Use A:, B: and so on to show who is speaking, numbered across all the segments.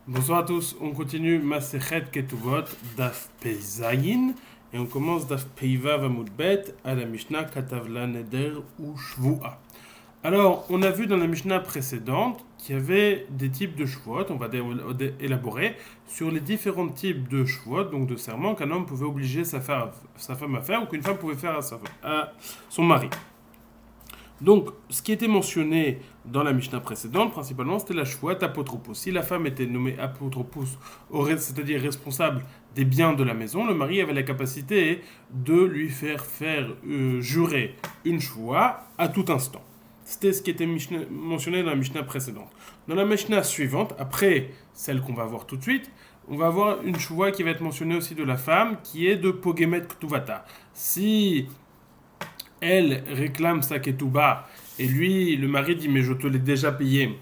A: Bonsoir à tous, on continue Masechet Ketuvot Daf Pei Zayin et on commence Daf Pei Vav Amud Bet à la Mishnah Katavla Neder ou Shvua. Alors, on a vu dans la Mishnah précédente qu'il y avait des types de Shvuot, on va élaborer sur les différents types de Shvuot, donc de serments qu'un homme pouvait obliger sa femme à faire ou qu'une femme pouvait faire à son mari. Donc, ce qui était mentionné dans la Mishnah précédente, principalement, c'était la Shvuat apotropos. Si la femme était nommée apotropos, c'est-à-dire responsable des biens de la maison, le mari avait la capacité de lui faire jurer une Shvuah à tout instant. C'était ce qui était mentionné dans la Mishnah précédente. Dans la Mishnah suivante, après celle qu'on va voir tout de suite, on va avoir une Shvuah qui va être mentionnée aussi de la femme, qui est de Pogemet Ktuvata. Si elle réclame sa ketouba et lui, le mari dit mais je te l'ai déjà payé.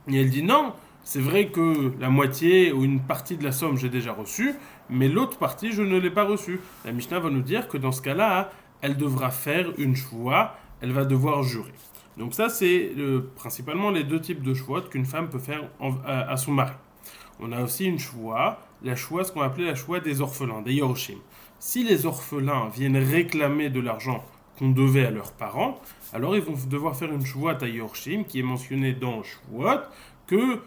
A: Et elle dit non, c'est vrai que la moitié ou une partie de la somme j'ai déjà reçue, mais l'autre partie je ne l'ai pas reçue. La Mishnah va nous dire que dans ce cas-là, elle devra faire une shvoua, elle va devoir jurer. Donc ça c'est principalement les deux types de shvouot qu'une femme peut faire à son mari. On a aussi une shvoua, la shvoua, ce qu'on appelait la shvoua des orphelins, des yorshim. Si les orphelins viennent réclamer de l'argent qu'on devait à leurs parents, alors ils vont devoir faire une shvuat à Yorshim qui est mentionnée dans Shvuot que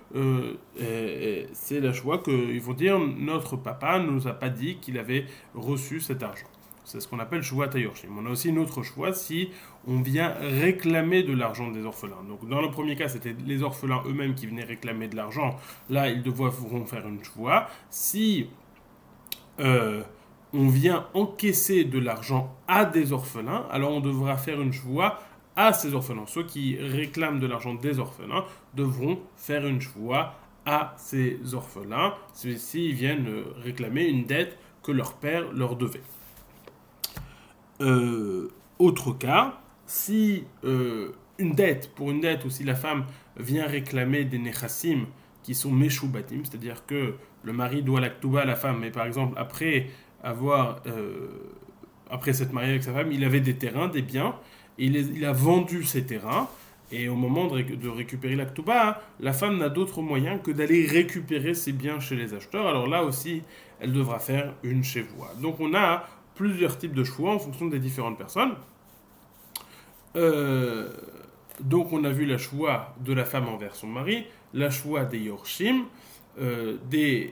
A: c'est la shvuat qu'ils vont dire notre papa ne nous a pas dit qu'il avait reçu cet argent. C'est ce qu'on appelle shvuat à Yorshim. On a aussi une autre shvuat si on vient réclamer de l'argent des orphelins. Donc dans le premier cas, c'était les orphelins eux-mêmes qui venaient réclamer de l'argent. Là, ils devront faire une shvuat. Si on vient encaisser de l'argent à des orphelins, alors on devra faire une shvoua à ces orphelins. Ceux qui réclament de l'argent des orphelins devront faire une shvoua à ces orphelins, s'ils viennent réclamer une dette que leur père leur devait. Autre cas, si pour une dette ou si la femme vient réclamer des nechassim qui sont meshubatim, c'est-à-dire que le mari doit la ktuba à la femme, mais par exemple après s'être marié avec sa femme, il avait des terrains, des biens, et il a vendu ces terrains, et au moment de récupérer la ktuba, la femme n'a d'autre moyen que d'aller récupérer ses biens chez les acheteurs. Alors là aussi, elle devra faire une chevoie. Donc on a plusieurs types de choix en fonction des différentes personnes. Euh, donc on a vu la choix de la femme envers son mari, la choix des yorshim, des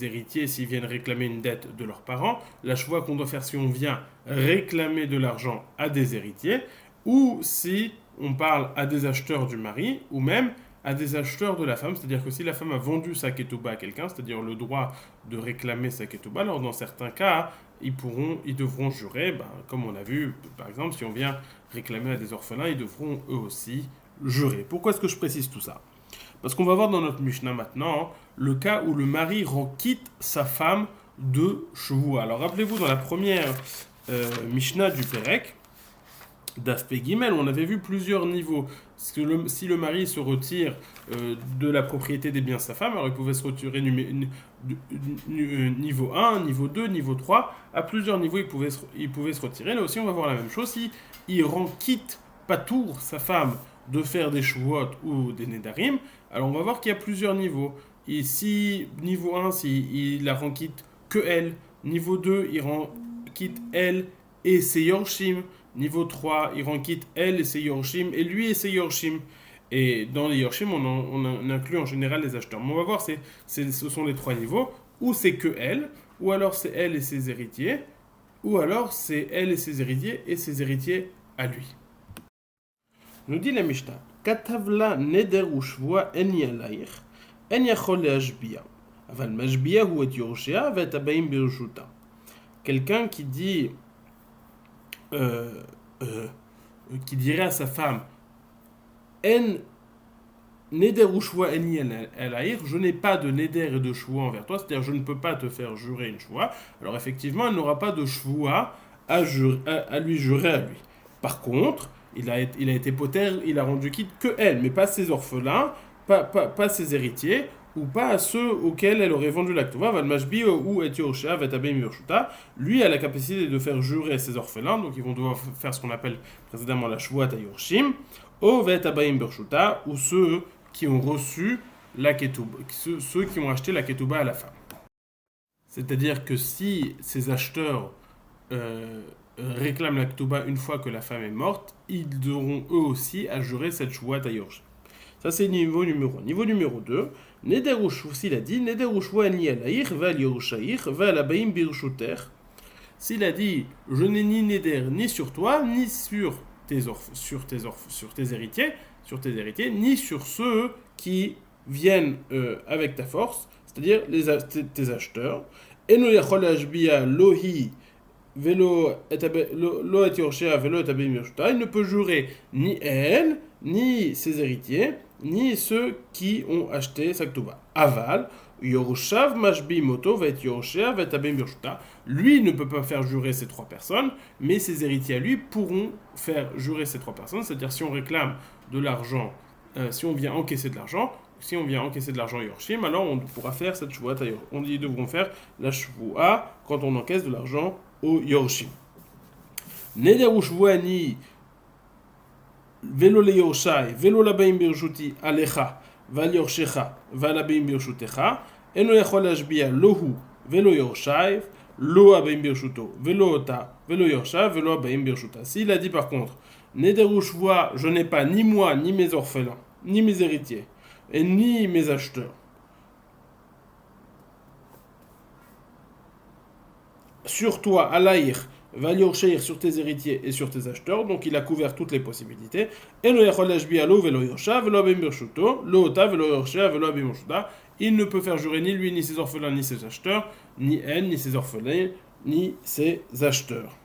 A: héritiers s'ils viennent réclamer une dette de leurs parents, la choix qu'on doit faire si on vient réclamer de l'argent à des héritiers, ou si on parle à des acheteurs du mari, ou même à des acheteurs de la femme, c'est-à-dire que si la femme a vendu sa ketouba à quelqu'un, c'est-à-dire le droit de réclamer sa ketouba, alors dans certains cas, ils devront jurer, comme on a vu, par exemple, si on vient réclamer à des orphelins, ils devront eux aussi jurer. Pourquoi est-ce que je précise tout ça? Parce qu'on va voir dans notre Mishnah maintenant le cas où le mari rend quitte sa femme de chevaux. Alors rappelez-vous, dans la première Mishnah du Perek, d'Aspect Gimel, on avait vu plusieurs niveaux. Si le mari se retire de la propriété des biens de sa femme, alors il pouvait se retirer niveau 1, niveau 2, niveau 3. À plusieurs niveaux, il pouvait se retirer. Là aussi, on va voir la même chose. Si il rend quitte patour sa femme de faire des chouot ou des nedarim, alors on va voir qu'il y a plusieurs niveaux. Et si, niveau 1, il la rend quitte que elle. Niveau 2, il rend quitte elle et ses yorshim. Niveau 3, il rend quitte elle et ses yorshim, et lui et ses yorshim. Et dans les yorshim, on inclut en général les acheteurs. Mais on va voir, ce sont les trois niveaux. Ou c'est que elle, ou alors c'est elle et ses héritiers, ou alors c'est elle et ses héritiers à lui. Nous dit la Mishnah, Katavla neder ou shvoa en yalaich, en yachol leashbia. Aval mashbia ou et yorshia, vet abaim birushuta. Quelqu'un euh, qui dirait à sa femme En neder ou shvoa en yalaich, je n'ai pas de neder et de shvoa envers toi, c'est-à-dire je ne peux pas te faire jurer une shvoa. Alors effectivement, elle n'aura pas de shvoa à lui jurer à lui. Par contre, il a été poter, il a rendu quitte que elle, mais pas ses orphelins, pas ses héritiers, ou pas à ceux auxquels elle aurait vendu l'actova, Valmashbi ou Etiosha, Vetabem Yurshuta. Lui a la capacité de faire jurer ses orphelins, donc ils vont devoir faire ce qu'on appelle précédemment la Shvuat Ayorshim, ou Vetabaim Bershuta, ou ceux qui ont reçu la ketouba, ceux qui ont acheté la ketouba à la femme. C'est-à-dire que si ces acheteurs réclament la ketouba une fois que la femme est morte, ils auront eux aussi à jurer cette chouat à Yorshim. Ça, c'est niveau numéro 1. Niveau numéro 2, Neder Ushvu, s'il a dit, Neder Ushvu ani alaïr, va al Yerushaïr, va al abaïm birshuter. S'il a dit, je n'ai ni Neder ni sur toi, ni sur tes héritiers, ni sur ceux qui viennent avec ta force, c'est-à-dire tes acheteurs. Eno yachol hashbia lohi velo lo et yorshea velo et abim yoshta. Il ne peut jurer ni elle, ni ses héritiers, ni ceux qui ont acheté sa ketouba. Aval, Yoroshav mashbi moto va être yorshea va être abim yoshta. Lui ne peut pas faire jurer ces trois personnes, mais ses héritiers à lui pourront faire jurer ces trois personnes. C'est-à-dire si on réclame de l'argent, si on vient encaisser de l'argent, Yorshim, alors on pourra faire cette shvoua. Ils devront faire la shvoua quand on encaisse de l'argent au Yorshim. Neder ushvuani velo le Yorshai, velo labaim birshuti alecha, val yorshecha, val abaim birshutecha, eno yachol hashbia lohu velo Yorshai, lo abaim birshuto, velo ota, velo yorsha, velo abaim birshuta. S'il a dit par contre, Neder ushvua, je n'ai pas ni moi, ni mes orphelins, ni mes héritiers, et ni mes acheteurs. Sur toi, Alaïr, Valyorcheir, sur tes héritiers et sur tes acheteurs, donc il a couvert toutes les possibilités. Il ne peut faire jurer ni lui, ni ses orphelins, ni ses acheteurs, ni elle, ni ses orphelins, ni ses acheteurs.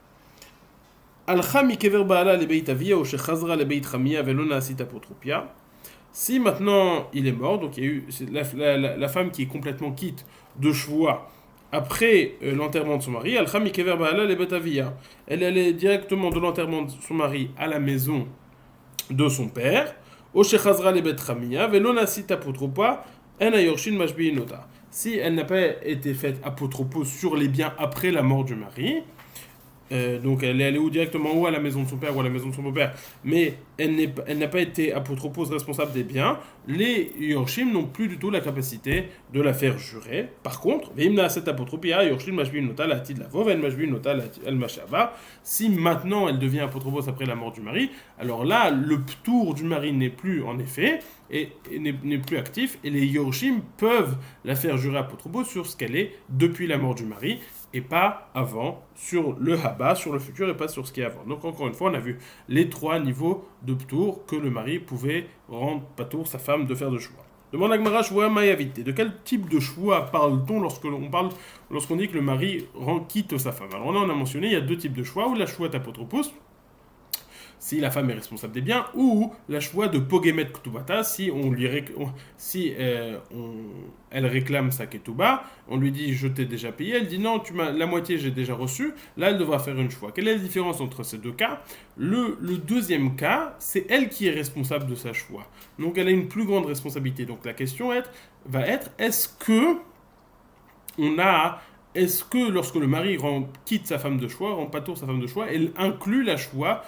A: Si maintenant il est mort, donc il y a eu la femme qui est complètement quitte de Shvoua après l'enterrement de son mari, elle allait directement de l'enterrement de son mari à la maison de son père. Si elle n'a pas été faite apotropos sur les biens après la mort du mari, donc elle est allée directement ou à la maison de son père ou à la maison de son beau-père, mais elle n'a pas été apotropos responsable des biens, les Yorshim n'ont plus du tout la capacité de la faire jurer. Par contre, si maintenant elle devient apotropos après la mort du mari, alors là, le ptour du mari n'est plus en effet, et n'est plus actif, et les Yorshim peuvent la faire jurer apotropos sur ce qu'elle est depuis la mort du mari, et pas avant, sur le haba, sur le futur, et pas sur ce qui est avant. Donc encore une fois, on a vu les trois niveaux de ptour que le mari pouvait rendre patour sa femme de faire de choix. Demande à Gmara, choua mayavité. De quel type de choix parle-t-on lorsqu'on dit que le mari quitte sa femme? Alors là, on a mentionné, il y a deux types de choix, ou la choua apotropos, si la femme est responsable des biens, ou la choix de Pogemet Ktubata, elle réclame sa Ketuba, on lui dit je t'ai déjà payé, elle dit non, la moitié j'ai déjà reçu, là elle devra faire une choix. Quelle est la différence entre ces deux cas? Le deuxième cas, c'est elle qui est responsable de sa choix. Donc elle a une plus grande responsabilité. Donc la question va être, est-ce que lorsque le mari quitte sa femme de choix, rend pas tour sa femme de choix, elle inclut la choix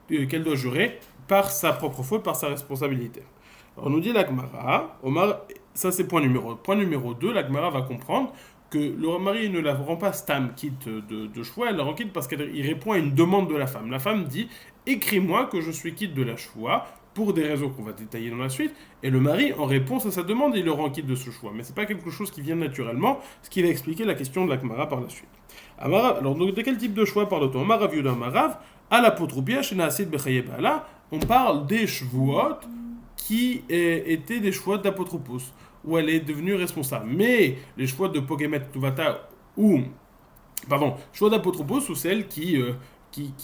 A: qu'elle doit jurer par sa propre faute, par sa responsabilité. Alors, on nous dit la Gemara, ça c'est point numéro 1. Point numéro 2, la Gemara va comprendre que le mari ne la rend pas stam quitte de choix, elle la rend quitte parce qu'il répond à une demande de la femme. La femme dit, écris-moi que je suis quitte de la choix pour des raisons qu'on va détailler dans la suite, et le mari, en réponse à sa demande, il le rend quitte de ce choix. Mais c'est pas quelque chose qui vient naturellement, ce qui va expliquer la question de la Gemara par la suite. Alors, donc, de quel type de choix parle-t-on? Amarav Yuda Amarav, à l'apotropia, chez Naasid Bechayebala, on parle des shvuot qui étaient des shvuot d'apotropos, où elle est devenue responsable. Mais les shvuot de Pogemet Tuvata, shvuot d'apotropos, ou celles qui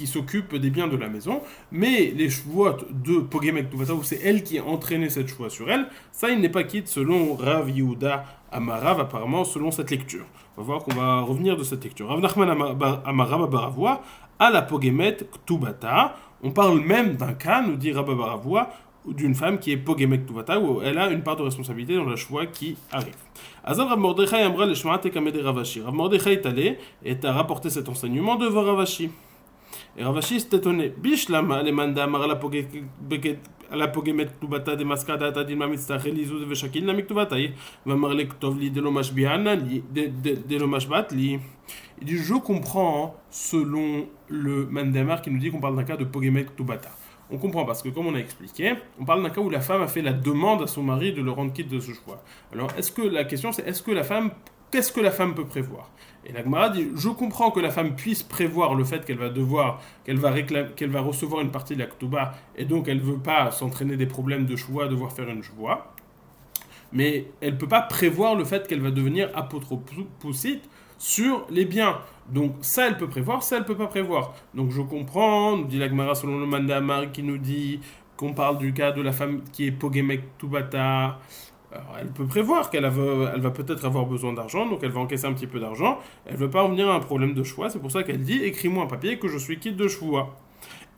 A: s'occupe des biens de la maison, mais les shvuot de Pogemet Tuvata, où c'est elle qui a entraîné cette choix sur elle, ça il n'est pas quitte selon Rav Yehuda Amarav, apparemment selon cette lecture. On va voir qu'on va revenir de cette lecture. Rav Nachman Amarav Baravua, à la Pogemet Ktubata, on parle même d'un cas, nous dit Rabba Baravua, d'une femme qui est Pogemet Ktubata, où elle a une part de responsabilité dans la choix qui arrive. Azal Rav Mordechai Amra le Shmaat Ekamede Ravashi. Rav Mordechai est allé et a rapporté cet enseignement devant Ravashi. Et Ravashi s'est étonné. Bishlama le manda amara la la pogemet ktubata de maskada tadilma mitztach elizuz veshakil na miktubatai va marle ktov li de lomashbiana li de lomashbat li. Il dit je comprends selon le Mandamar qui nous dit qu'on parle d'un cas de pogemet ktubata. On comprend parce que comme on a expliqué, on parle d'un cas où la femme a fait la demande à son mari de le rendre quitte de ce choix. Alors la question c'est qu'est-ce que la femme peut prévoir? Et la Gemara dit, je comprends que la femme puisse prévoir le fait qu'elle va recevoir une partie de la Ktuba, et donc elle ne veut pas s'entraîner des problèmes de choix, devoir faire une choix, mais elle ne peut pas prévoir le fait qu'elle va devenir apotropoussite sur les biens. Donc ça elle peut prévoir, ça elle ne peut pas prévoir. Donc je comprends, nous dit la Gemara selon le Mandamar qui nous dit qu'on parle du cas de la femme qui est Pogemek Tubata. Alors, elle peut prévoir elle va peut-être avoir besoin d'argent, donc elle va encaisser un petit peu d'argent. Elle ne veut pas en venir à un problème de choix, c'est pour ça qu'elle dit écris-moi un papier que je suis quitte de choix.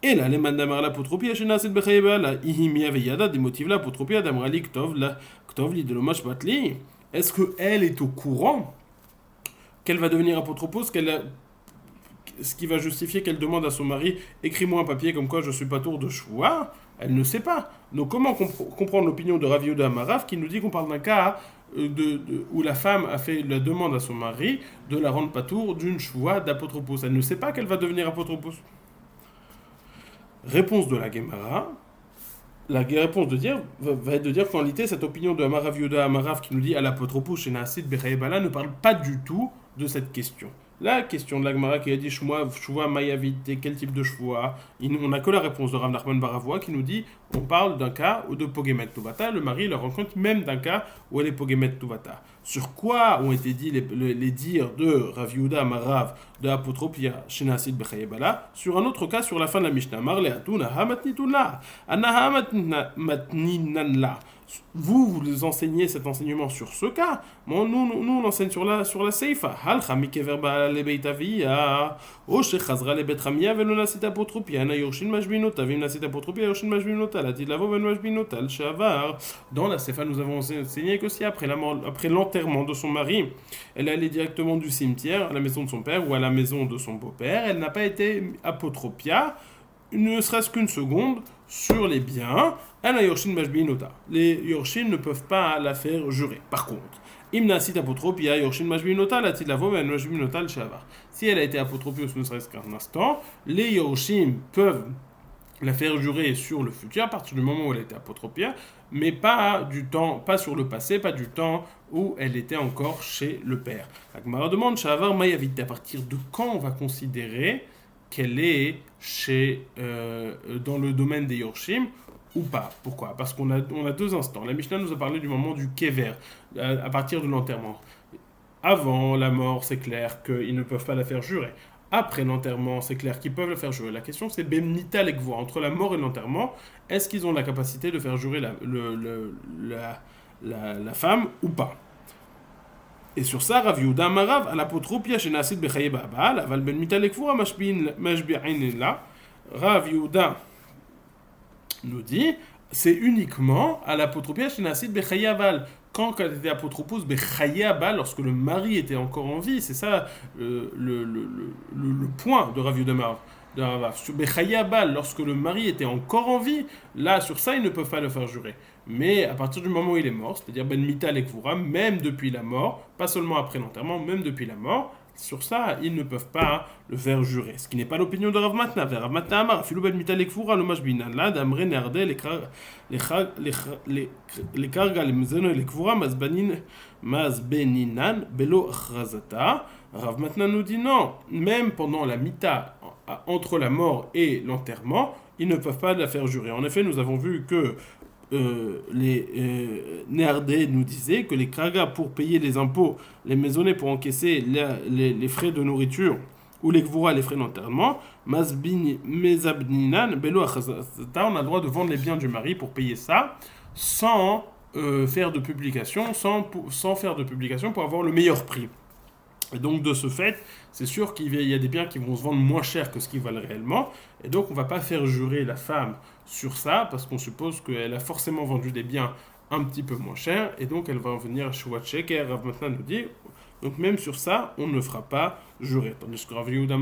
A: Et là, les mandamar l'apotropie, Shenasit Bechayeba, la Ihimia Veyada, des motifs l'apotropie, Adamrali Ktov, li de l'hommage Batli. Est-ce qu'elle est au courant qu'elle va devenir apotropos, ce qui va justifier qu'elle demande à son mari écris-moi un papier comme quoi je suis pas tour de choix? Elle ne sait pas. Donc comment comprendre l'opinion de Rav Yehuda Amarav qui nous dit qu'on parle d'un cas où la femme a fait la demande à son mari de la rendre patour d'une choix d'apotropos. Elle ne sait pas qu'elle va devenir apotropos. Réponse de la Gemara. La réponse va être de dire qu'en réalité, cette opinion de Rav Yehuda Amarav qui nous dit à l'apotropos chez Naasid Bechaebala ne parle pas du tout de cette question. La question de la Gemara qui a dit Shua Mayavit, quel type de choix? On n'a que la réponse de Rav Nachman Baravoua qui nous dit on parle d'un cas où de Pogemet Tuvata, le mari le rencontre même d'un cas où elle est Pogemet Tuvata. Sur quoi ont été dit les dires de Rav Yehuda Amarav de Apotropia Shenasid Bechayebala? Sur un autre cas, sur la fin de la Mishnah, Marle Atuna Hamatnitunla, Anaha Matninanla. Vous enseignez cet enseignement sur ce cas. Bon, nous on enseigne sur la Seifa. Halcha mikeverba lebeitavia. O shechazra lebetramia velonasita potropia. Na yorshin majbinota. Vimnasita potropia yorshin majbinota. La tidlavo ven majbinota. Le shavar. Dans la Seifa, nous avons enseigné que si après l'enterrement de son mari, elle allait directement du cimetière à la maison de son père ou à la maison de son beau-père, elle n'a pas été apotropia, ne serait-ce qu'une seconde, sur les biens. Les Yorshin ne peuvent pas la faire jurer. Par contre, si elle a été apotropie, ne serait-ce qu'un instant, les Yorshin peuvent la faire jurer sur le futur à partir du moment où elle a été apotropia, mais pas sur le passé, pas du temps où elle était encore chez le père. La Gemara demande Shavar Mayavit, à partir de quand on va considérer qu'elle est dans le domaine des Yorshim ou pas. Pourquoi? Parce qu'on a deux instants. La Mishnah nous a parlé du moment du kever, à partir de l'enterrement. Avant la mort, c'est clair qu'ils ne peuvent pas la faire jurer. Après l'enterrement, c'est clair qu'ils peuvent la faire jurer. La question, c'est Bemnita Lekvoa. Entre la mort et l'enterrement, est-ce qu'ils ont la capacité de faire jurer la femme ou pas? Et sur ça, Rav Yehuda Amarav, à l'apotropia chez Naasid Bechayeba Baal, aval ben mitalekfura mashbi'in la. Rav Yehuda nous dit, c'est uniquement à l'apotropia chez Naasid Bechayabal. Quand elle était apotropos Bechayabal, lorsque le mari était encore en vie, c'est ça le point de Rav Yehuda Amarav. Sur Bechayabal, lorsque le mari était encore en vie, là, sur ça, ils ne peuvent pas le faire jurer. Mais à partir du moment où il est mort, c'est-à-dire Ben Mita Lekvura, même depuis la mort, pas seulement après l'enterrement, même depuis la mort, sur ça, ils ne peuvent pas le faire jurer. Ce qui n'est pas l'opinion de Rav Matna. Rav Matna Amar, Filou Ben Mita Lekvura, l'hommage binan, là, d'Amre Nerde, les karga, les mezeno et les kvura, mazbeninan, belo achrazata. Rav Matna nous dit non, même pendant la Mita, entre la mort et l'enterrement, ils ne peuvent pas la faire jurer. En effet, nous avons vu que les Néardais nous disaient que les kragas pour payer les impôts, les maisonnés pour encaisser les frais de nourriture ou les gvura, les frais d'enterrement, mezabninan, belo achazata, on a le droit de vendre les biens du mari pour payer ça sans faire de publication, sans faire de publication pour avoir le meilleur prix. Et donc de ce fait, c'est sûr qu'il y a des biens qui vont se vendre moins cher que ce qu'ils valent réellement, et donc on ne va pas faire jurer la femme sur ça, parce qu'on suppose qu'elle a forcément vendu des biens un petit peu moins cher, et donc elle va en venir chez Watchek, et Rav Matna nous dit, Donc même sur ça, on ne fera pas jurer. Tandis que Rav Yehuda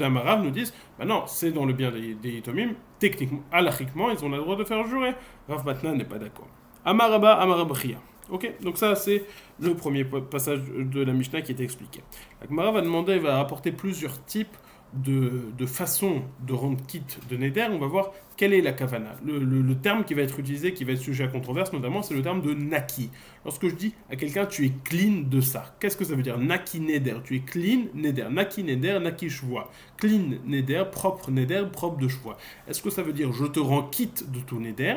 A: Marav nous disent, bah non, c'est dans le bien des Yitomim, techniquement, halachiquement, ils ont le droit de faire jurer. Rav Matna n'est pas d'accord. Amaraba, Amarabachia. Ok, donc ça c'est le premier passage de la Mishnah qui est expliqué. La Gemara va demander, va rapporter plusieurs types de façons de rendre quitte de Neder. On va voir quelle est la kavana. Le terme qui va être utilisé, qui va être sujet à controverse notamment, c'est le terme de naki. Lorsque je dis à quelqu'un tu es clean de ça, qu'est-ce que ça veut dire? Naki Neder, tu es clean Neder, naki Neder, naki shvoa. Clean Neder, propre de shvoa. Est-ce que ça veut dire je te rends quitte de tout Neder,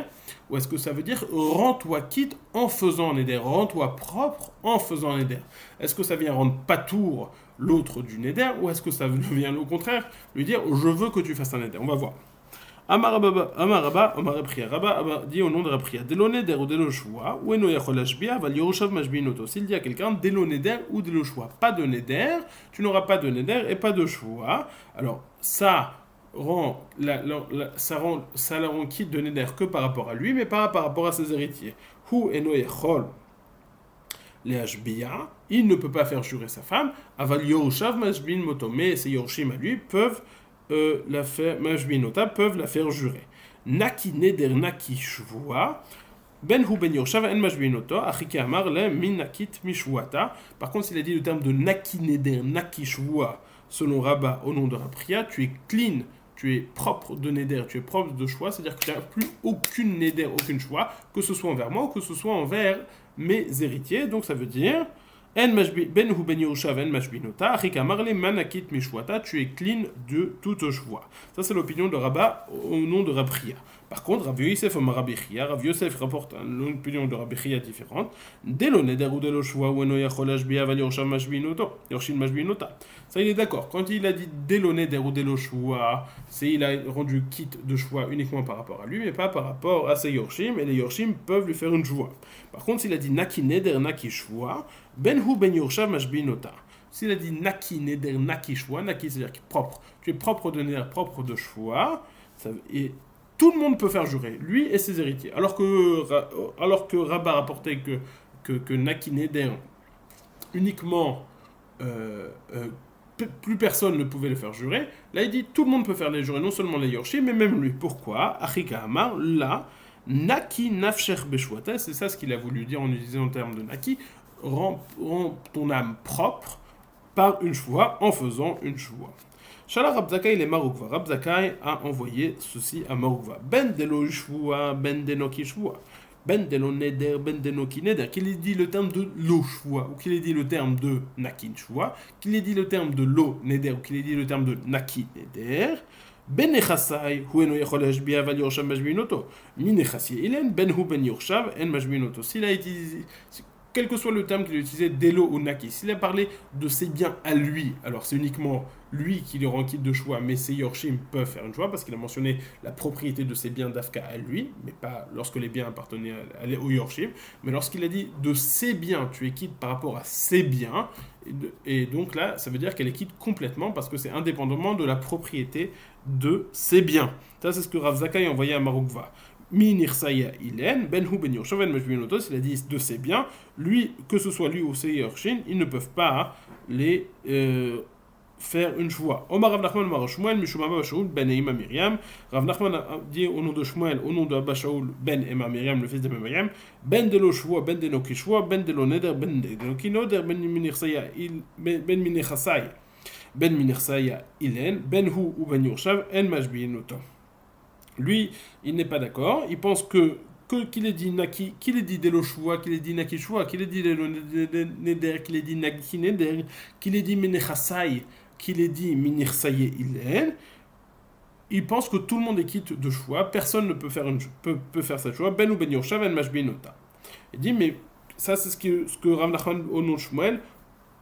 A: ou est-ce que ça veut dire rends-toi quitte en faisant Neder, rends-toi propre en faisant Neder? Est-ce que ça vient rendre patour l'autre du Neder, ou est-ce que ça vient au contraire lui dire je veux que tu fasses un Neder? On va voir. Amaraba, Amarabria, Rabba dit au nom de Rabria, Delo Neder ou Delo Shvoa, ou Eno Yachol Hashbia, Val Yerushav Mashbinoto. S'il dit à quelqu'un Delo Neder ou Delo Shvoa, pas de Neder, tu n'auras pas de Neder et pas de Shvoa. Alors ça rend ça la rend quitte de Neder que par rapport à lui, mais pas par rapport à ses héritiers. Hu Eno Yachol les Hashbia, il ne peut pas faire jurer sa femme, Aval Yerushav Mashbinoto, mais ses Yorushim à lui peuvent la faire, Mashbinota peuvent la faire jurer. Naki Neder Naki Shvoa, Ben Hu Ben Yorshav En Mashbinoto, Achike Amar Le Min Nakit Mishvuata. Par contre, s'il a dit le terme de Naki Neder Naki Shvoa, selon Rabba au nom de Rapria, tu es clean, tu es propre de Neder, tu es propre de choix, c'est-à-dire que tu n'as plus aucune Neder, aucune choix, que ce soit envers moi ou que ce soit envers mes héritiers. Donc ça veut dire Ben Hu Ben Yerushav En Mashbinota, Achikamarle Manakit Mishwata, tu es clean de toute choix. Ça c'est l'opinion de Rabba au nom de Rabria. Par contre, Rav Yosef Omar Rabbi Chia, Rav Yosef rapporte une opinion de Rabbi Chia différente. Delo Neder ou Delo Shvoa ou Eno Yachol Hashbia Val Yorshav Mashbinota. Ça il est d'accord. Quand il a dit Delo Neder ou Delo Shvoa, il a rendu quitte de choix uniquement par rapport à lui, mais pas par rapport à ses Yorshim, et les Yorshim peuvent lui faire une joie. Par contre, s'il a dit Naki Neder Naki Shvoa, Ben Hu Ben Yorshav Mashbinota. S'il a dit Naki Neder Naki Shvoa, Naki c'est-à-dire propre. Tu es propre de Neder, propre de Shvoa, et tout le monde peut faire jurer, lui et ses héritiers. Alors que Rabba rapportait que Naki Neder, uniquement, plus personne ne pouvait le faire jurer, là il dit tout le monde peut faire les jurés, non seulement les Yorshim, mais même lui. Pourquoi? Achika Amar, là, Naki Nafsher Beshwata, c'est ça ce qu'il a voulu dire en utilisant le terme de Naki, rends ton âme propre par une choix, en faisant une choix. Shala Rabzakai les Marukva. Rabzakai a envoyé ceci à Marukva. Ben delo shvua, ben denoki shvua. Ben delo neder, ben denoki neder. Qu'il ait dit le terme de lo shvua, ou qu'il ait dit le terme de nakin shvua, qu'il ait dit le terme de lo neder, ou qu'il ait dit le terme de naki neder. Ben echasai, hu eno yachol hashbia val yorshav mashbinoto. Min echasi ilen, ben hu ben yorshav en mashbinoto. S'il a utilisé, quel que soit le terme qu'il a utilisé, Delo ou Naki, s'il a parlé de ses biens à lui, alors c'est uniquement lui qui le rend quitte de choix, mais ses Yorshim peuvent faire une choix, parce qu'il a mentionné la propriété de ses biens d'Afka à lui, mais pas lorsque les biens appartenaient aux Yorshim, mais lorsqu'il a dit de ses biens, tu es quitte par rapport à ses biens, et donc là, ça veut dire qu'elle est quitte complètement, parce que c'est indépendamment de la propriété de ses biens. Ça, c'est ce que Rav Zakai a envoyé à Marukva. Minirsaya Ilen, Ben Hu Ben Yorshav En Mashbinoto, il a dit de ses biens, lui, que ce soit lui ou ses Yorshin, ils ne peuvent pas les faire une choix. Omar Rav Nachman Mar Shmuel, Mishum Abba Shaul, Ben Ema Miriam. Rav Nachman a dit au nom de Shmuel, au nom de Abba Shaul, Ben Ema Miriam, le fils de Miriam, Ben de lo Shvoa, Ben de Noki Shvoa, Ben de lo Neder, Ben de Noki Noder, Ben Minirsaya, Ben Minichasai, Ben Minirsaya Ilen, Ben Hu ou Ben Yorshav En Mashbinoto. Lui, il n'est pas d'accord. Il pense qu'il ait dit Naki, qu'il ait dit Delo Shvoa, qu'il ait dit Naki Shvoa, qu'il ait dit Delo Neder, qu'il ait dit Naki Neder, qu'il ait dit Menechasai, qu'il ait dit Minirsaye Ilen. Il pense que tout le monde est quitte de choix, personne ne peut faire cette choix. Ben ou Ben Yorshav En Mashbinota. Il dit, mais ça c'est ce que Rav Nachman au nom de Shmuel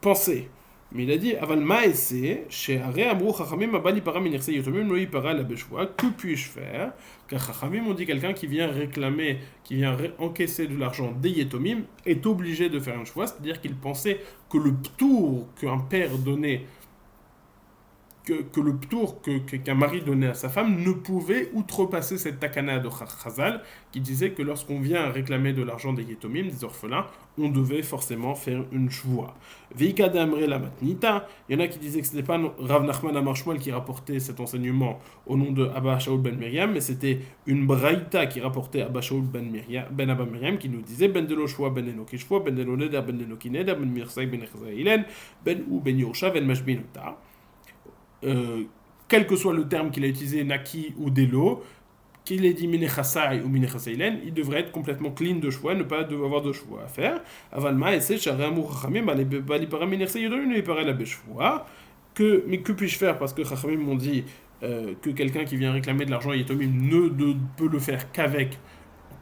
A: pensait. Mais il a dit, Aval Maese, chez Are Amrou Chachamim Abali Para Minirse Yotomim Noi Para la Beshwa, que puis-je faire? Car Chachamim on dit quelqu'un qui vient réclamer, qui vient encaisser de l'argent des Yetomim est obligé de faire une choix, c'est-à-dire qu'il pensait que le ptour qu'un père donnait, que le ptour qu'un mari donnait à sa femme ne pouvait outrepasser cette takana de Chazal qui disait que lorsqu'on vient réclamer de l'argent des yetomim, des orphelins, on devait forcément faire une shvoua. Veika d'Amre la matnita, il y en a qui disaient que ce n'était pas Rav Nachman Amar Shmuel qui rapportait cet enseignement au nom de Abba Shaul ben Miriam, mais c'était une braïta qui rapportait Abba Shaul ben Abba Miriam qui nous disait Ben delo shvoua ben eno kishvoua ben delo neder ben eno kineder ben mirsai ben echzailen ben ou ben yorusha ben mashbinuta. Quel que soit le terme qu'il a utilisé, Naki ou Delo, qu'il ait dit Minechasai ou Minechasailen, il devrait être complètement clean de choix, ne pas avoir de choix à faire. Avalma, et c'est Charamou Chachamim, Balipara Minechasai Yodon, il paraît la Beshvoa. Mais que puis-je faire? Parce que Chachamim m'ont dit que quelqu'un qui vient réclamer de l'argent Yetomim ne peut le faire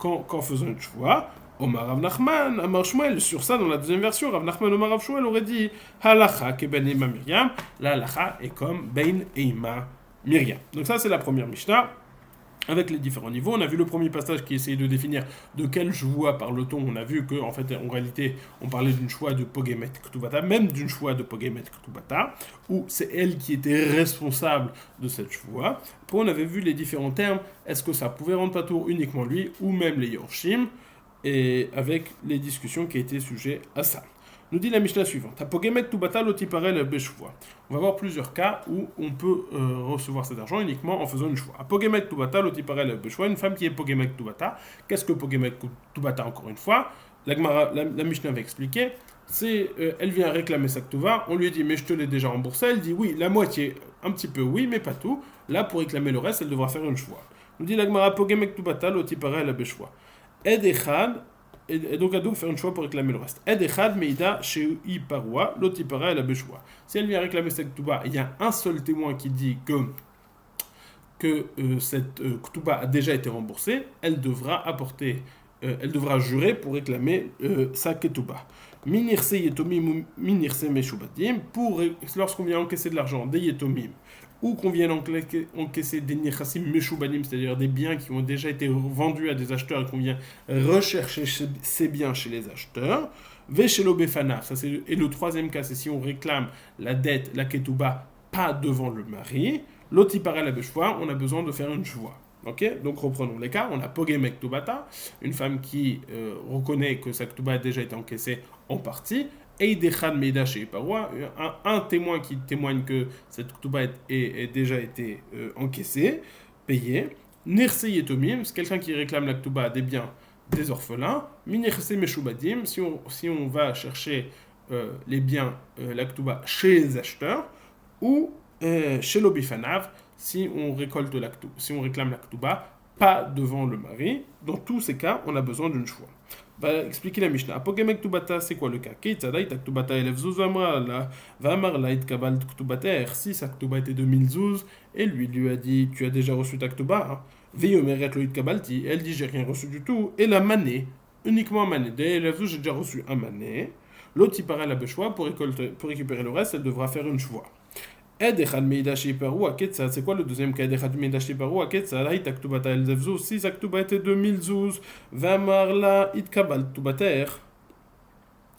A: qu'en faisant une choix. Omar Rav Nachman, Amar Shmuel, sur ça, dans la deuxième version, Rav Nachman, Omar Rav Shmuel aurait dit Halacha ke ben Eima Miriam, la halacha est comme ben Eima Miriam. Donc ça, c'est la première Mishnah, avec les différents niveaux. On a vu le premier passage qui essayait de définir de quelle joie parle-t-on. On a vu qu'en fait, en réalité, on parlait d'une choix de Pogemet Ktubata, même d'une choix de Pogemet Ktubata, où c'est elle qui était responsable de cette choix. Après, on avait vu les différents termes. Est-ce que ça pouvait rendre patour uniquement lui, ou même les Yorshim, et avec les discussions qui étaient sujet à ça. Nous dit la Mishnah suivante. On va voir plusieurs cas où on peut recevoir cet argent uniquement en faisant une choix. Une femme qui est Pogemek Tubata. Qu'est-ce que Pogemek Tubata encore une fois? La Mishnah va expliquer. Elle vient réclamer sa Ktuva, on lui dit mais je te l'ai déjà remboursé, elle dit oui, la moitié, un petit peu oui, mais pas tout. Là pour réclamer le reste, elle devra faire une choix. Nous dit la Gemara Pogemek Tubata lotipare la beshwa. Ed Echad, et donc elle doit faire une choix pour réclamer le reste. Ed Echad meida shei parwa lotipare la beshwa. Si elle vient réclamer cette Ktuba, il y a un seul témoin qui dit que cette Ktuba a déjà été remboursée, elle devra jurer pour réclamer sa Ketuba. Minirse yetomim ou minirse meshubadim, lorsqu'on vient encaisser de l'argent des yetomim, ou qu'on vient encaisser des nechassim meshubadim, c'est-à-dire des biens qui ont déjà été vendus à des acheteurs et qu'on vient rechercher ces biens chez les acheteurs, veshelo befana, et le troisième cas, c'est si on réclame la dette, la ketuba, pas devant le mari, l'otipara la beshwa, on a besoin de faire une shvoa. Ok, donc reprenons les cas. On a Pogemek Tubata, une femme qui reconnaît que sa Ktuba a déjà été encaissée en partie. Eidechan Meida chez Paroi, un témoin qui témoigne que cette Ktuba a déjà été encaissée, payée. Nirse Yetomim, c'est quelqu'un qui réclame la Ktuba des biens des orphelins. Minirse Meshubadim, si on va chercher les biens, la Ktuba chez les acheteurs, ou chez l'Obifanav, si on réclame la Ktuba, pas devant le mari. Dans tous ces cas, on a besoin d'une choix. Va expliquer la Mishnah. Apogemek Ktubata, c'est quoi le cas? Si sa Ktuba était de 1000 zouz, et lui a dit tu as déjà reçu ta Ktuba, elle dit j'ai rien reçu du tout, et la mané, uniquement mané. J'ai déjà reçu un mané. L'autre il paraît la bechoua pour récupérer le reste, elle devra faire une choix. C'est quoi le deuxième cas? Si sa Ktuba était de 1000 zouz,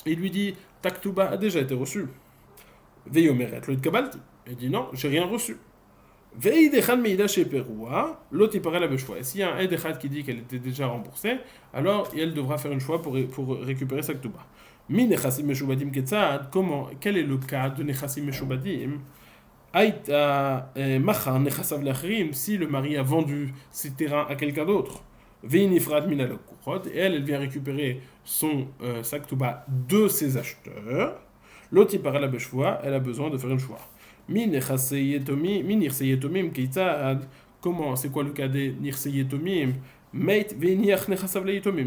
A: il lui dit ta Ktuba a déjà été reçue. Il dit non, j'ai rien reçu. L'autre il paraît la bechoua. S'il y a un Edechad qui dit qu'elle était déjà remboursée, alors elle devra faire une choix pour récupérer sa Ktuba. Comment? Quel est le cas de Nechassim Meshubadim? Si le mari a vendu ses terrains à quelqu'un d'autre, et elle vient récupérer sa Ktuba de ses acheteurs, l'autre il paraît la beshvoa, elle a besoin de faire une choix. Comment? C'est quoi le cas des nirse yetomim?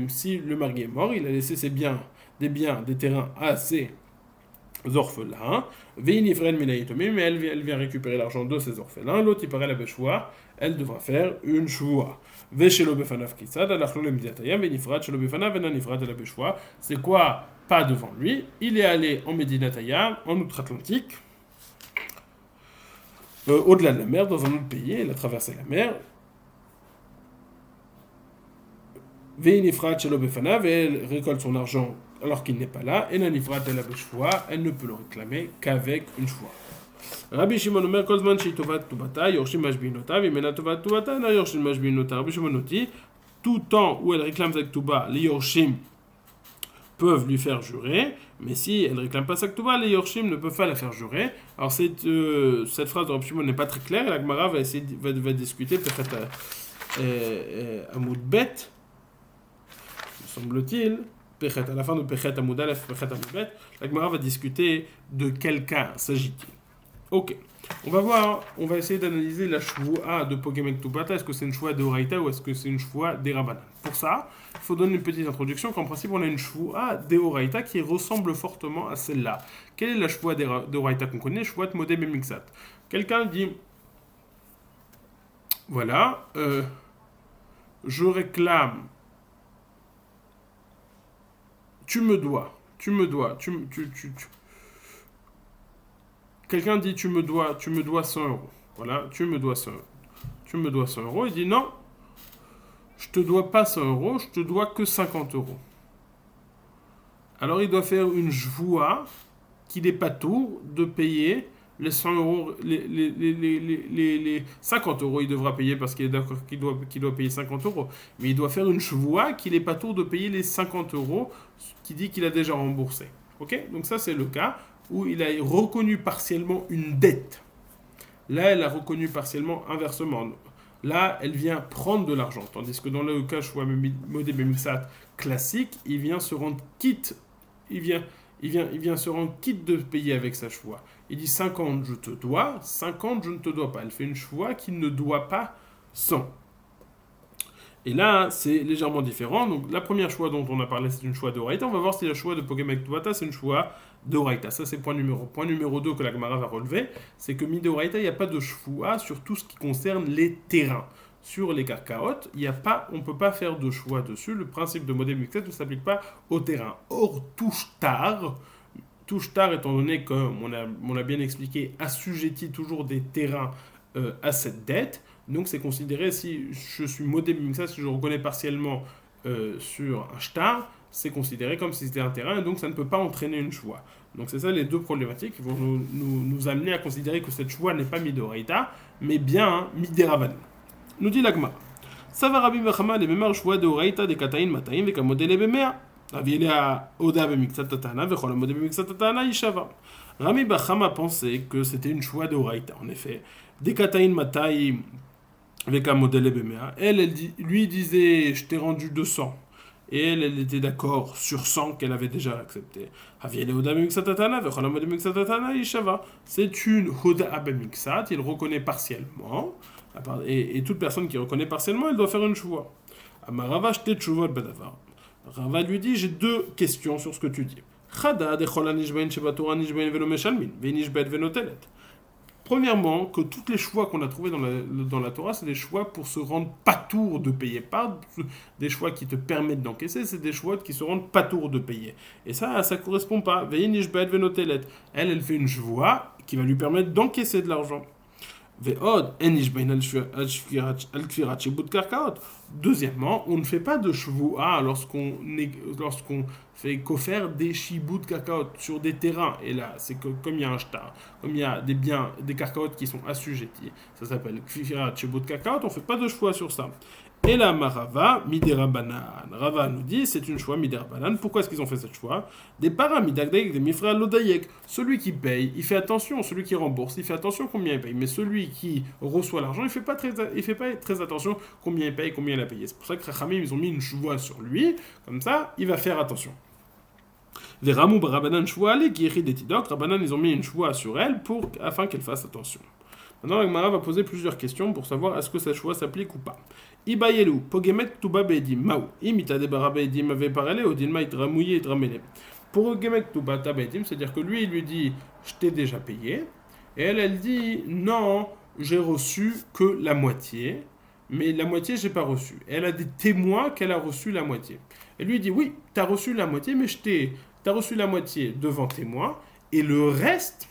A: Si le mari est mort, il a laissé des terrains à ses orphelins, mais elle vient récupérer l'argent de ses orphelins, l'autre il paraît la beshvoa, elle devra faire une shvoa. C'est quoi? Pas devant lui, il est allé en Médinataya, en Outre-Atlantique, au-delà de la mer, dans un autre pays, il a traversé la mer. Et elle récolte son argent alors qu'il n'est pas là. Et la nifrat elle a beshvoa, elle ne peut le réclamer qu'avec une choix. Rabbi Shimon Omer, Kol Zman Shei Tovat Tubata, Yorshim Mashbinota, Vimena Tovat Tubata, Na Yorshim Mashbinota. Rabbi Shimon dit, tout temps où elle réclame sa Ktuba, les Yorshim peuvent lui faire jurer, mais si elle ne réclame pas sa Ktuba, les Yorshim ne peuvent pas la faire jurer. Alors cette phrase de Rabbi Shimon n'est pas très claire, et la Gemara va discuter peut-être à Moudbet, semble-t-il, à la fin de Pechet Amoud Aleph, Pechet Amoud Bet, la Gemara va discuter de quel cas s'agit-il. Ok, on va essayer d'analyser la shvoua de Pokemek Tubata. Est-ce que c'est une shvoua de Oraita ou est-ce que c'est une shvoua des Rabbanan? Pour ça, il faut donner une petite introduction qu'en principe on a une shvoua de Oraita qui ressemble fortement à celle-là. Quelle est la shvoua de Oraita qu'on connaît? Shvoua de Modé Bemixat. Quelqu'un dit, voilà, je réclame, tu me dois. Quelqu'un dit tu me dois 100 euros. Voilà, tu me dois 100 euros. Tu me dois 100 euros. Il dit non, je te dois pas 100 euros, je te dois que 50 euros. Alors il doit faire une shvoua qu'il n'est pas tout de payer les 100 euros, les 50 euros il devra payer parce qu'il est d'accord qu'il doit payer 50 euros. Mais il doit faire une shvoua qu'il n'est pas tout de payer les 50 euros qui dit qu'il a déjà remboursé. Ok? Donc ça c'est le cas où il a reconnu partiellement une dette. Là, elle a reconnu partiellement inversement. Là, elle vient prendre de l'argent. Tandis que dans le cas Shvoua Modé Bemixat classique, il vient se rendre quitte. Il vient se rendre quitte de payer avec sa shvoua. Il dit 50 je te dois, 50 je ne te dois pas. Elle fait une shvoua qu'il ne doit pas 100. Et là, c'est légèrement différent. Donc, la première shvoua dont on a parlé, c'est une shvoua d'Oraita. On va voir si la shvoua de Pokemek Tubata, c'est une shvoua d'Oraita. Ça, c'est point numéro 1. Point numéro 2 que la Gemara va relever, c'est que d'Oraita, il n'y a pas de shvoua sur tout ce qui concerne les terrains. Sur les karkaot, on ne peut pas faire de choix dessus. Le principe de Modé Mixet ne s'applique pas au terrain. Or, touche-tar, étant donné qu'on a bien expliqué, assujettit toujours des terrains à cette dette. Donc c'est considéré, si je suis Modé Mixet, si je reconnais partiellement sur un shtar, c'est considéré comme si c'était un terrain, et donc ça ne peut pas entraîner une choix. Donc c'est ça les deux problématiques qui vont nous amener à considérer que cette choix n'est pas Midoraita, mais bien Midéraban. Nous dit l'Agma. Sava Rabbi Bechama les mémères choix de Oraita des Kataïn Mataïm et Kamodele Bemea. Aviele à Oda Bemixat Tatana, Vechol Amode Bemixat Tatana, Ishava. Rabbi Bechama pensait que c'était une choix de Oraita. En effet, des Kataïn Mataïm avec Kamodele Bemea. Lui disait je t'ai rendu 200. Et elle était d'accord sur 100 qu'elle avait déjà accepté. Aviele Oda Bemixat Tatana, Vechol Amode Bemixat Tatana, Ishava. C'est une Oda Bemixat, il reconnaît partiellement. Et toute personne qui reconnaît partiellement, elle doit faire une shvoua. Amarava shte tshuvot badavar. Rava lui dit, j'ai deux questions sur ce que tu dis. Premièrement, que toutes les choix qu'on a trouvés dans la Torah, c'est des choix pour se rendre patour de payer. Pas des choix qui te permettent d'encaisser, c'est des choix qui se rendent patour de payer. Et ça ne correspond pas. Elle fait une choix qui va lui permettre d'encaisser de l'argent. Deuxièmement, on ne fait pas de shvoua lorsqu'on fait kofer des shibud karkaot sur des terrains. Et là, c'est que comme il y a un shtar, comme il y a des biens, des karkaot qui sont assujettis, ça s'appelle kfirat shibud karkaot, on ne fait pas de shvoua sur ça. Et là, Marava, Miderabanan. Rava nous dit, c'est une choix Miderabanan. Pourquoi est-ce qu'ils ont fait cette choix? Des paramidagdek, des mifra lodayek. Celui qui paye, il fait attention. Celui qui rembourse, il fait attention combien il paye. Mais celui qui reçoit l'argent, il fait pas très attention combien il paye, combien il a payé. C'est pour ça que Rachamim, ils ont mis une choix sur lui. Comme ça, il va faire attention. Les Ramou Barabanan choix, les Guéri des Tidok, Rabanan, ils ont mis une choix sur elle afin qu'elle fasse attention. Maintenant, la Gemara va poser plusieurs questions pour savoir est-ce que cette choix s'applique ou pas. Ibayelu, Pogemet Tuba Bedim, Maou, Imita de Barabedim avait parlé, Odilma Idramouye et Dramele. Pogemet Tuba Tabedim, c'est-à-dire que lui, il lui dit je t'ai déjà payé, et elle dit non, j'ai reçu que la moitié, mais la moitié, j'ai pas reçu. Et elle a des témoins qu'elle a reçu la moitié. Et lui dit oui, t'as reçu la moitié, mais t'as reçu la moitié devant témoin, et le reste,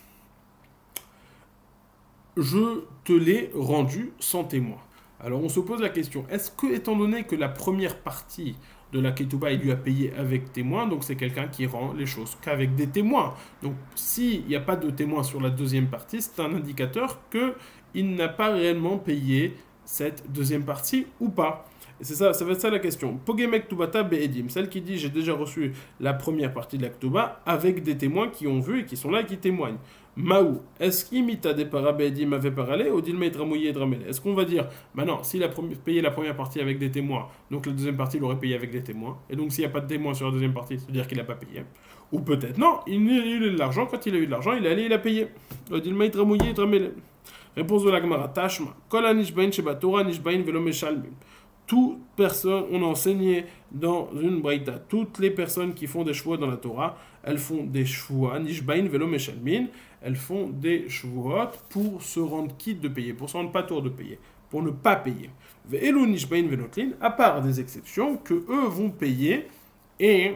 A: je te l'ai rendu sans témoin. Alors on se pose la question, est-ce que, étant donné que la première partie de la ketouba, il lui a payé avec témoin, donc c'est quelqu'un qui rend les choses qu'avec des témoins. Donc s'il n'y a pas de témoin sur la deuxième partie, c'est un indicateur qu'il n'a pas réellement payé cette deuxième partie ou pas. Et c'est ça, ça va être ça la question. Pogemek Tubata Be'edim, celle qui dit j'ai déjà reçu la première partie de la Ktuba avec des témoins qui ont vu et qui sont là et qui témoignent. Maou, est-ce qu'imita des parabédim avait parlé ou dilma et dramele? Est-ce qu'on va dire, maintenant, s'il a payé la première partie avec des témoins, donc la deuxième partie il aurait payé avec des témoins, et donc s'il n'y a pas de témoins sur la deuxième partie, ça veut dire qu'il n'a pas payé. Ou peut-être non, il a eu de l'argent, quand il a eu de l'argent, il est allé, il a payé. Dilma et dramele. Réponse de la Gemara, Tashma, Kol anishbain sheba Torah nishbain velo meshalmim. Toute personne, on a enseigné dans une braïta, toutes les personnes qui font des shvuot dans la Torah, elles font des shvuot, nishbain velo meshalmin, elles font des shvuot pour se rendre quitte de payer, pour se rendre pas tour de payer, pour ne pas payer. Ve'elu nishbain velotlin, à part des exceptions, que eux vont payer et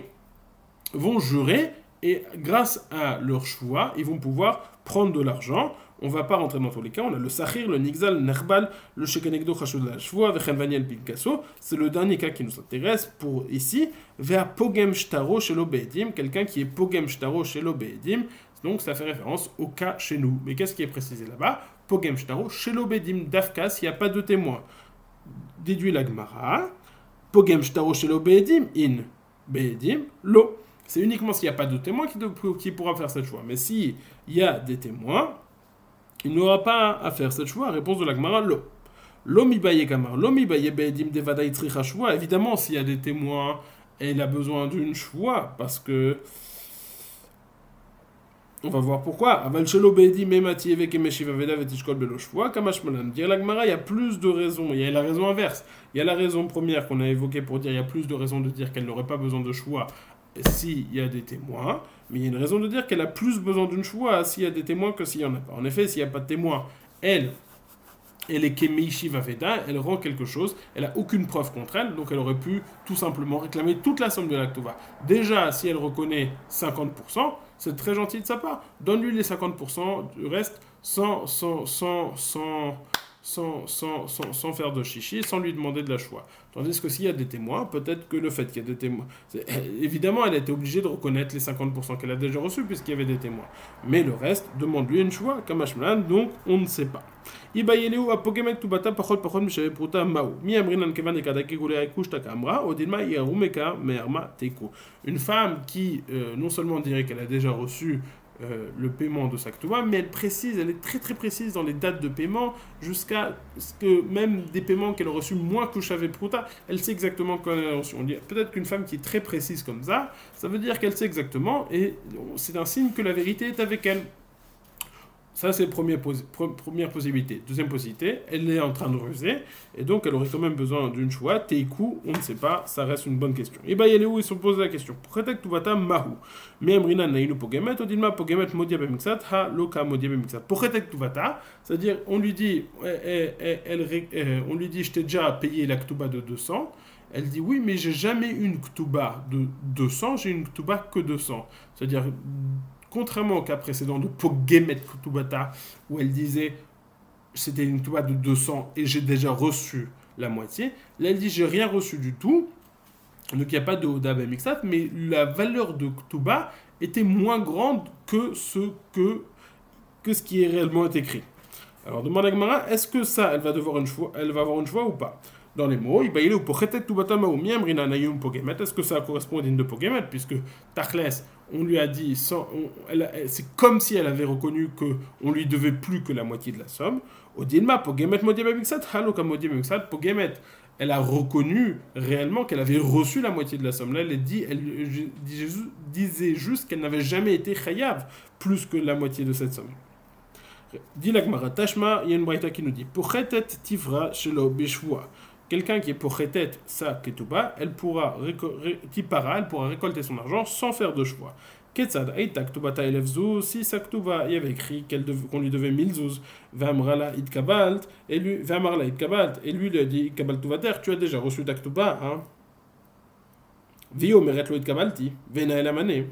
A: vont jurer, et grâce à leur shvuot, ils vont pouvoir prendre de l'argent. On ne va pas rentrer dans tous les cas. On a le Sahir, le Nixal, le Nerbal, le Shekanegdo Chashud la Shvoa, Vechenvaniel Pinkaso. C'est le dernier cas qui nous intéresse pour ici. Vers Pogem Shtaro chez l'Obédim, quelqu'un qui est Pogem Shtaro chez l'Obédim. Donc ça fait référence au cas chez nous. Mais qu'est-ce qui est précisé là-bas? Pogem Shtaro chez l'Obédim d'Afkas, il n'y a pas de témoin. Déduit la Gemara. Pogem Shtaro chez l'Obédim, in Bédim, lo. C'est uniquement s'il n'y a pas de témoin qui pourra faire cette choix. Mais s'il y a des témoins, il n'aura pas à faire cette choix. Réponse de la Gemara, lo. Lo mi baye kamar, lo mi baye be'edim devadaï tricha choix. Évidemment, s'il y a des témoins, il a besoin d'une choix, parce que on va voir pourquoi. Aval shelo be'edim emati evek emeshiva veda vetishkol belo choix. Kamash malan. Dire la Gemara, il y a plus de raisons. Il y a la raison inverse. Il y a la raison première qu'on a évoquée pour dire il y a plus de raisons de dire qu'elle n'aurait pas besoin de choix s'il y a des témoins, mais il y a une raison de dire qu'elle a plus besoin d'une choix s'il y a des témoins que s'il n'y en a pas. En effet, s'il n'y a pas de témoins, elle est Kemeishi Vaveda, elle rend quelque chose, elle n'a aucune preuve contre elle, donc elle aurait pu tout simplement réclamer toute la somme de la Ktuva. Déjà, si elle reconnaît 50%, c'est très gentil de sa part. Donne-lui les 50% du reste sans faire de chichi, sans lui demander de la choix. Tandis que s'il y a des témoins, peut-être que le fait qu'il y a des témoins... Évidemment, elle a été obligée de reconnaître les 50% qu'elle a déjà reçus puisqu'il y avait des témoins. Mais le reste, demande-lui une choix, Kamashmalan, donc on ne sait pas. Ibayeleu a pogemek tubata pachot mishav pruta mao. Mi amrinan kevan ekadake gule aikushta kamra, odilma yarumeka me'arma teko. Une femme qui, non seulement dirait qu'elle a déjà reçu le paiement de sa Ktuba, mais elle précise, elle est très très précise dans les dates de paiement, jusqu'à ce que même des paiements qu'elle a reçus moins que Shavé Pruta, elle sait exactement quand elle a reçu. On dit peut-être qu'une femme qui est très précise comme ça veut dire qu'elle sait exactement, et c'est un signe que la vérité est avec elle. Ça, c'est la première possibilité. Deuxième possibilité, elle est en train de ruser, et donc elle aurait quand même besoin d'une choix. Teikou, on ne sait pas, ça reste une bonne question. Et bien, il y a les où ils se posent la question. Pourquoi tu vas mahu? Mais Amrina naïlu pogemet, odilma pogemet modia bemixat, ha loka modia bemixat. Pourquoi tu vas, c'est-à-dire, on lui dit, je t'ai déjà payé la ktuba de 200. Elle dit oui, mais j'ai jamais eu une ktuba de 200, j'ai une ktuba que 200. C'est-à-dire, contrairement au cas précédent de Pogemet Kutubata, où elle disait c'était une Ktuba de 200 et j'ai déjà reçu la moitié, là elle dit j'ai rien reçu du tout, donc il n'y a pas de Oda Bemixat, mais la valeur de Ktuba était moins grande que ce qui est réellement écrit. Alors demande à Gemara, est-ce que ça, elle va avoir une choix ou pas? Dans les mots, est-ce que ça correspond au digne de Pogemet, puisque Tachles, on lui a dit, c'est comme si elle avait reconnu qu'on lui devait plus que la moitié de la somme. Odilma, Pogemet, Pogemet, elle a reconnu réellement qu'elle avait reçu la moitié de la somme. Là, elle disait juste qu'elle n'avait jamais été chayav plus que la moitié de cette somme. Dit la Gemara, Tashma, il y a une braïta qui nous dit, Pochetet tivra shelo beshvua. Quelqu'un qui est pour Chetet sa Ketouba, elle pourra récolter son argent sans faire de choix. Ketzad Aïta Ktubata Elevzou, si sa Ktuba, il y avait écrit qu'on lui devait 1000 zouz, Vamrala Itkabalt, et lui, lui a dit Kabalt Tuvater, tu as déjà reçu ta Ktuba, hein. Vio Meretlo Itkabalti, Vena El Amane.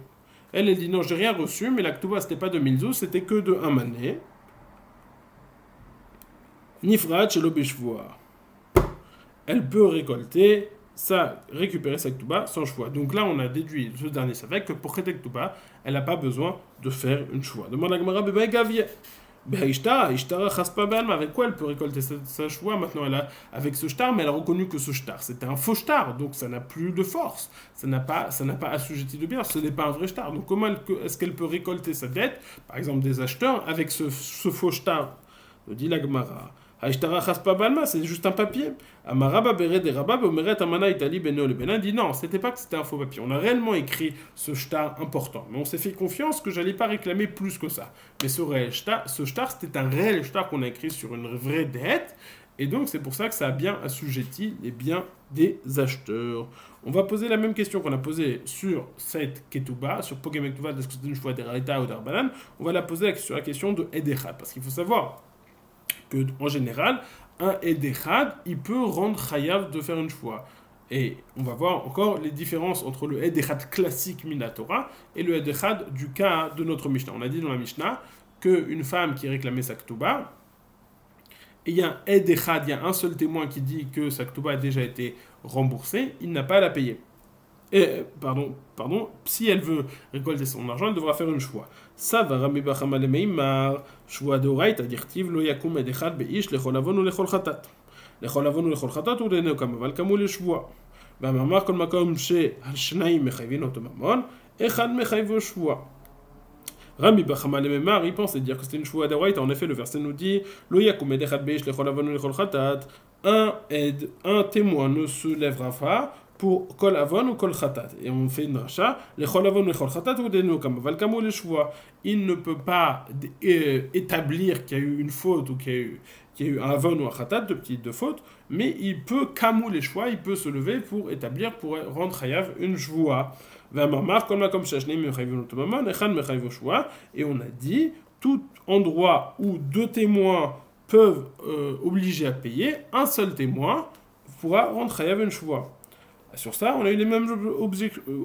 A: Elle dit non, j'ai rien reçu, mais la Ktuba c'était pas de 1000 zouz, c'était que de 1 mané. Nifrat Shelo Bishvoa. Elle peut récolter ça récupérer sa Ketouba sans choix. Donc là, on a déduit ce dernier savek que pour Chetek Ketouba, elle n'a pas besoin de faire une choix. Demande à Gemara, Beba Gavier. Ishtara Chaspa Balma, avec quoi elle peut récolter sa choix? Maintenant, avec ce shtar, mais elle a reconnu que ce shtar, c'était un faux shtar, donc ça n'a plus de force. Ça n'a pas assujetti de bien, ce n'est pas un vrai shtar. Donc comment est-ce qu'elle peut récolter sa dette, par exemple des acheteurs, avec ce faux shtar? Dit la Gemara. Haïshtara Chaspa Balma, c'est juste un papier. Amaraba Bere de Rabab, Omeret Amana Itali Beno le Benin dit non, c'était pas que c'était un faux papier. On a réellement écrit ce shtar important, mais on s'est fait confiance que j'allais pas réclamer plus que ça. Mais ce shtar, c'était un réel shtar qu'on a écrit sur une vraie dette, et donc c'est pour ça que ça a bien assujetti les biens des acheteurs. On va poser la même question qu'on a posée sur cette ketouba, sur Pogem Ketouba, est-ce que c'est une choix d'Eraïta ou d'Arbanan. On va la poser sur la question de Edechad, parce qu'il faut savoir que en général, un Edechad, il peut rendre Chayav de faire une choix. Et on va voir encore les différences entre le Edechad classique Minatora et le Edechad du cas de notre Mishnah. On a dit dans la Mishnah qu'une femme qui réclamait sa Ketouba, et il y a un Edechad, il y a un seul témoin qui dit que sa Ketouba a déjà été remboursée, il n'a pas à la payer. Si elle veut récolter son argent, elle devra faire une choix. Ça va Rami Bachama le Meimar, choix d'Oraïta, dirtiv lo yakum edechad beish lechol avon ou lechol chatat. Lechol avon ou lechol chatat ou leneo kamaval kamu le choix. והמאמר כל מקום שהשניים מחייבים אותו ממון, אחד מחייבו שבוע. Rami Bachama le Meimar, il pense dire que c'est une choix d'Oraïta. En effet, le verset nous dit lo yakum edechad beish lechol avon ou lechol chatat. Un témoin ne se lèvera pas pour kol avon ou kol khatat. Et on fait une rachat, les kol avon ou les kol khatat ou des nokam, valkamo les choix. Il ne peut pas établir qu'il y a eu une faute ou qu'il y a eu un avon ou un khatat, de faute, mais il peut kamou les choix, il peut se lever pour établir, pour rendre chayav une joie. Et on a dit, tout endroit où deux témoins peuvent obliger à payer, un seul témoin pourra rendre chayav une choix. Sur ça, on a eu les mêmes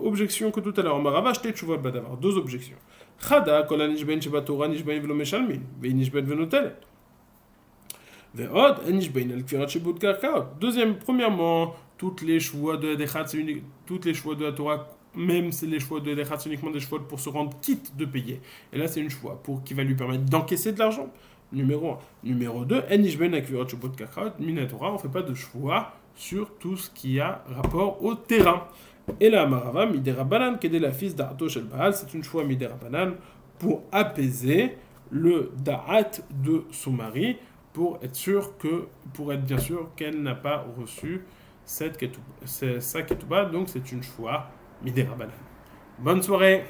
A: objections que tout à l'heure. On m'a racheté tchouva badavar. Deux objections. Chada, kol anishben shebatora nishben velo meshalmin, ve'inishben venotelet. Ve'od, anishben el kfirat shebut karkaot. Premièrement, toutes les choix de Edechad, toutes les choix de la Torah, même si les choix de Edechad, c'est uniquement des choix pour se rendre quitte de payer. Et là, c'est une choix qui va lui permettre d'encaisser de l'argent. Numéro 1. Numéro 2, anishben el kfirat shebut karkaot. Minatora, on ne fait pas de choix sur tout ce qui a rapport au terrain. Et là, Marava, Midera Banan, qui est la fils d'Arto Shel Baal, c'est une choix Midera Banan pour apaiser le Da'at de son mari, pour être bien sûr qu'elle n'a pas reçu sa ketouba, donc c'est une choix Midera Banan. Bonne soirée!